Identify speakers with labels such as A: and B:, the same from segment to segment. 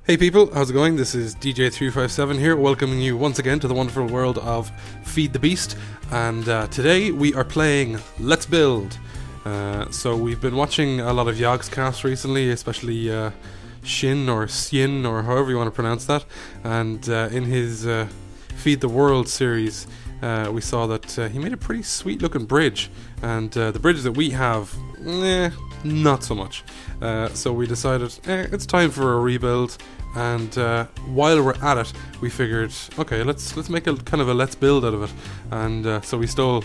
A: Hey people, how's it going? This is DJ357 here, welcoming you once again to the wonderful world of Feed the Beast. And today we are playing Let's Build. So we've been watching a lot of Yogg's cast recently, especially Shin or Syin or however you want to pronounce that. And in his Feed the World series, we saw that he made a pretty sweet looking bridge. And the bridge that we have, not so much. So we decided it's time for a rebuild. And while we're at it, we figured, okay, let's make a kind of a let's build out of it. And so we stole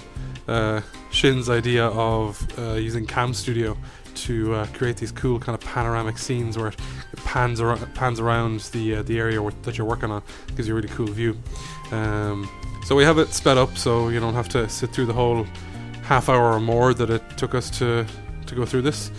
A: Shin's idea of using CameraStudio to create these cool kind of panoramic scenes where it pans around the area that you're working on. It gives you a really cool view. So we have it sped up so you don't have to sit through the whole half hour or more that it took us to go through this.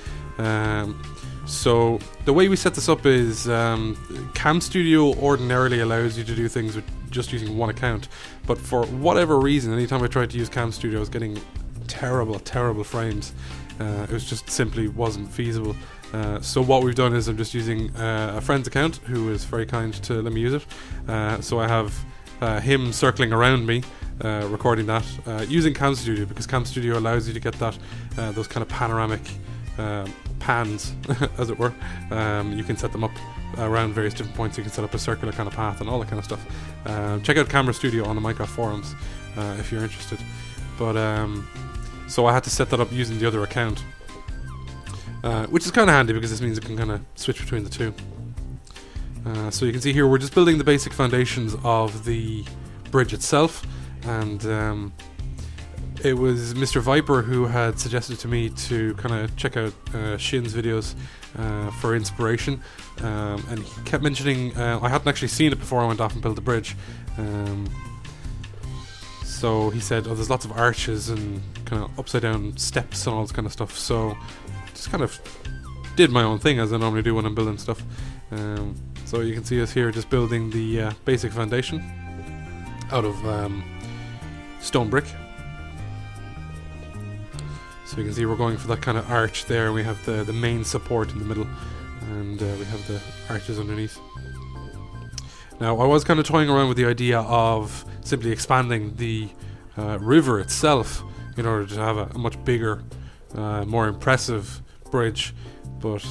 A: So the way we set this up is CameraStudio ordinarily allows you to do things with just using one account, but for whatever reason, anytime I tried to use CameraStudio, I was getting terrible frames. It was just simply wasn't feasible. So what we've done is I'm just using a friend's account who is very kind to let me use it. So I have him circling around me, recording that using CameraStudio, because CameraStudio allows you to get that those kind of panoramic pans, as it were. You can set them up around various different points. You can set up a circular kind of path and all that kind of stuff. Check out CameraStudio on the Minecraft forums if you're interested. But so I had to set that up using the other account, which is kind of handy because this means it can kind of switch between the two. So you can see here we're just building the basic foundations of the bridge itself, and it was Mr. Viper who had suggested to me to kind of check out Shin's videos for inspiration, and he kept mentioning I hadn't actually seen it before I went off and built the bridge. So he said, oh, there's lots of arches and kind of upside down steps and all this kind of stuff, so just kind of did my own thing as I normally do when I'm building stuff. So you can see us here just building the basic foundation out of stone brick. So you can see we're going for that kind of arch there. We have the main support in the middle, and we have the arches underneath. Now I was kind of toying around with the idea of simply expanding the river itself in order to have a much bigger, more impressive bridge, but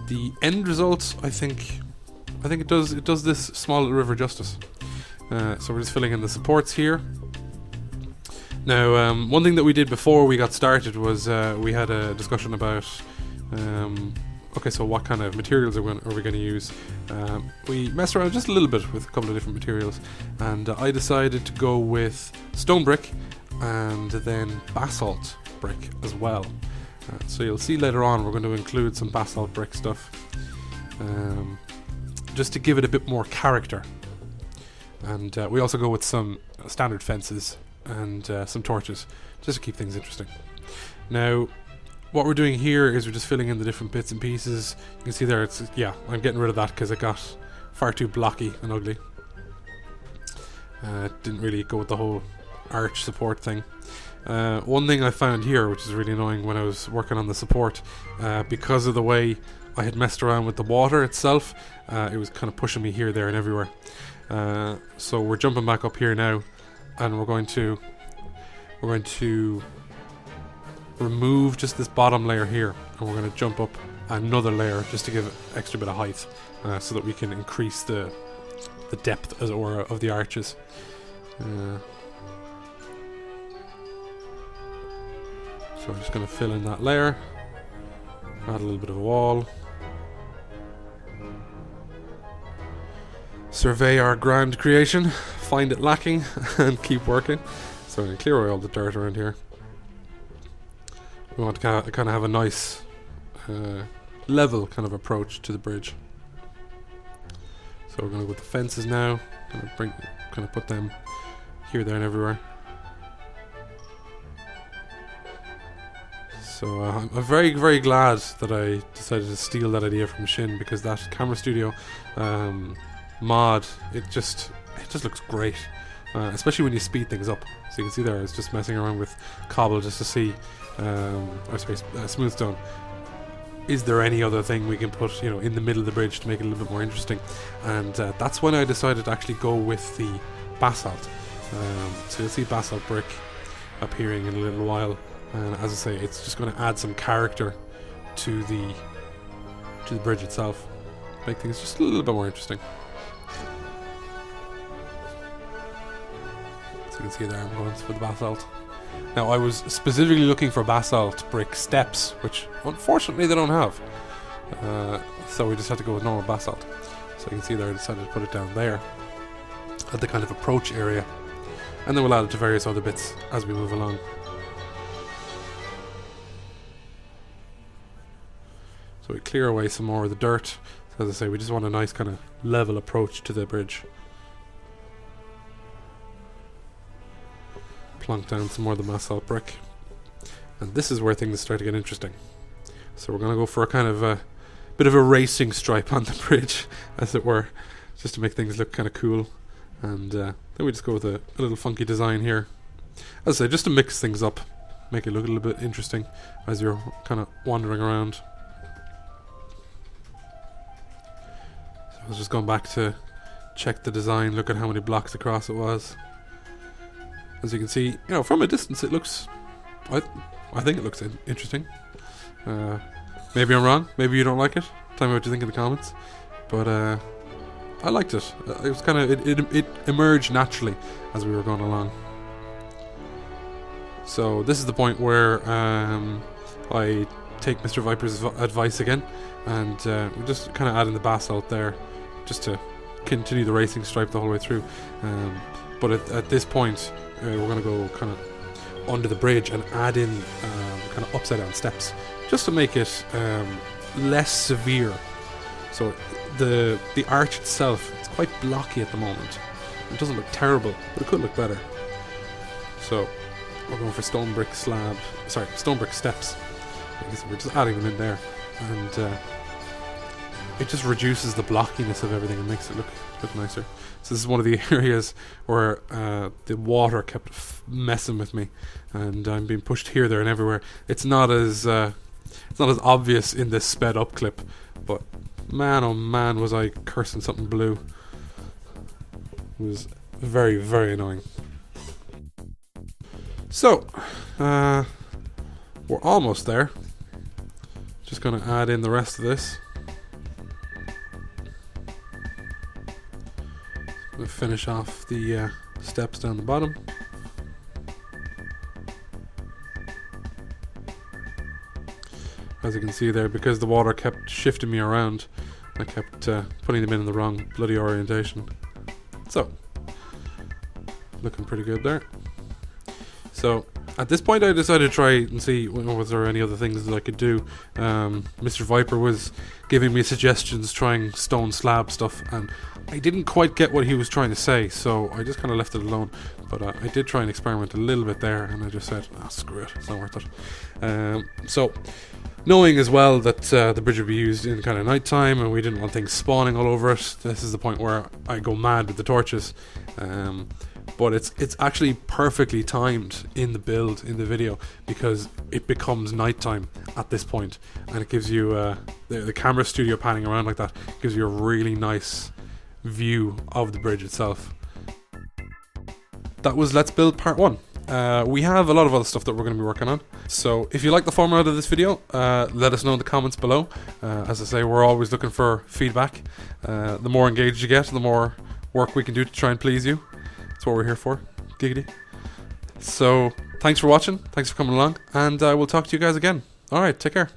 A: the end result, I think it does this small little river justice. So we're just filling in the supports here. Now, one thing that we did before we got started was we had a discussion about okay, so what kind of materials are we going to use. We messed around just a little bit with a couple of different materials, and I decided to go with stone brick and then basalt brick as well. So you'll see later on we're going to include some basalt brick stuff, just to give it a bit more character. And we also go with some standard fences and some torches, just to keep things interesting. Now, what we're doing here is we're just filling in the different bits and pieces. You can see there, I'm getting rid of that because it got far too blocky and ugly. Didn't really go with the whole arch support thing. One thing I found here, which is really annoying when I was working on the support, because of the way I had messed around with the water itself, it was kind of pushing me here, there and everywhere. So we're jumping back up here now, and we're going to remove just this bottom layer here, and we're going to jump up another layer just to give it extra bit of height, so that we can increase the depth, as it were, of the arches. So I'm just going to fill in that layer, add a little bit of a wall, survey our grand creation, find it lacking, and keep working. So I'm going to clear away all the dirt around here. We want to kind of have a nice level kind of approach to the bridge. So we're going to go with the fences now, kind of put them here, there and everywhere. So I'm very, very glad that I decided to steal that idea from Shin, because that CameraStudio mod, it just looks great, especially when you speed things up. So you can see there I was just messing around with cobble just to see, smooth stone, is there any other thing we can put, you know, in the middle of the bridge to make it a little bit more interesting? And that's when I decided to actually go with the basalt. So you'll see basalt brick appearing in a little while, and as I say, it's just going to add some character to the bridge itself, make things just a little bit more interesting. So you can see there I'm going for the basalt. Now I was specifically looking for basalt brick steps, which unfortunately they don't have, so we just had to go with normal basalt. So you can see there I decided to put it down there at the kind of approach area, and then we'll add it to various other bits as we move along. So we clear away some more of the dirt. So as I say, we just want a nice kind of level approach to the bridge. Plonk down some more of the basalt brick. And this is where things start to get interesting. So we're going to go for a kind of a bit of a racing stripe on the bridge, as it were, just to make things look kind of cool. And then we just go with a little funky design here. As I say, just to mix things up, make it look a little bit interesting as you're kind of wandering around. I was just going back to check the design, look at how many blocks across it was. As you can see, you know, from a distance it looks, I think it looks interesting. Maybe I'm wrong, maybe you don't like it. Tell me what you think in the comments. But I liked it. It was kind of, it emerged naturally as we were going along. So this is the point where I take Mr. Viper's advice again, and we just kind of add in the basalt there, just to continue the racing stripe the whole way through. But at this point, we're going to go kind of under the bridge and add in kind of upside down steps, just to make it less severe. So the arch itself, it's quite blocky at the moment. It doesn't look terrible, but it could look better. So we're going for stone brick steps. I guess we're just adding them in there, and it just reduces the blockiness of everything and makes it look nicer. So this is one of the areas where the water kept messing with me, and I'm being pushed here, there, and everywhere. It's not as obvious in this sped up clip, but man, oh man, was I cursing something blue. It was very, very annoying. So we're almost there. Just going to add in the rest of this. We'll finish off the steps down the bottom. As you can see there, because the water kept shifting me around, I kept putting them in the wrong bloody orientation. So, looking pretty good there. So, at this point I decided to try and see, was there any other things that I could do. Mr. Viper was giving me suggestions, trying stone slab stuff, and I didn't quite get what he was trying to say, so I just kind of left it alone. But I did try and experiment a little bit there, and I just said, screw it, it's not worth it. So, knowing as well that the bridge would be used in kind of night time, and we didn't want things spawning all over it, this is the point where I go mad with the torches. But it's actually perfectly timed in the build, in the video, because it becomes nighttime at this point, and it gives you the CameraStudio panning around like that gives you a really nice view of the bridge itself. That was Let's Build Part 1. We have a lot of other stuff that we're going to be working on, so if you like the format of this video, let us know in the comments below. As I say, we're always looking for feedback. The more engaged you get, the more work we can do to try and please you. That's what we're here for. Giggity. So, thanks for watching, thanks for coming along, and we'll talk to you guys again. Alright, take care.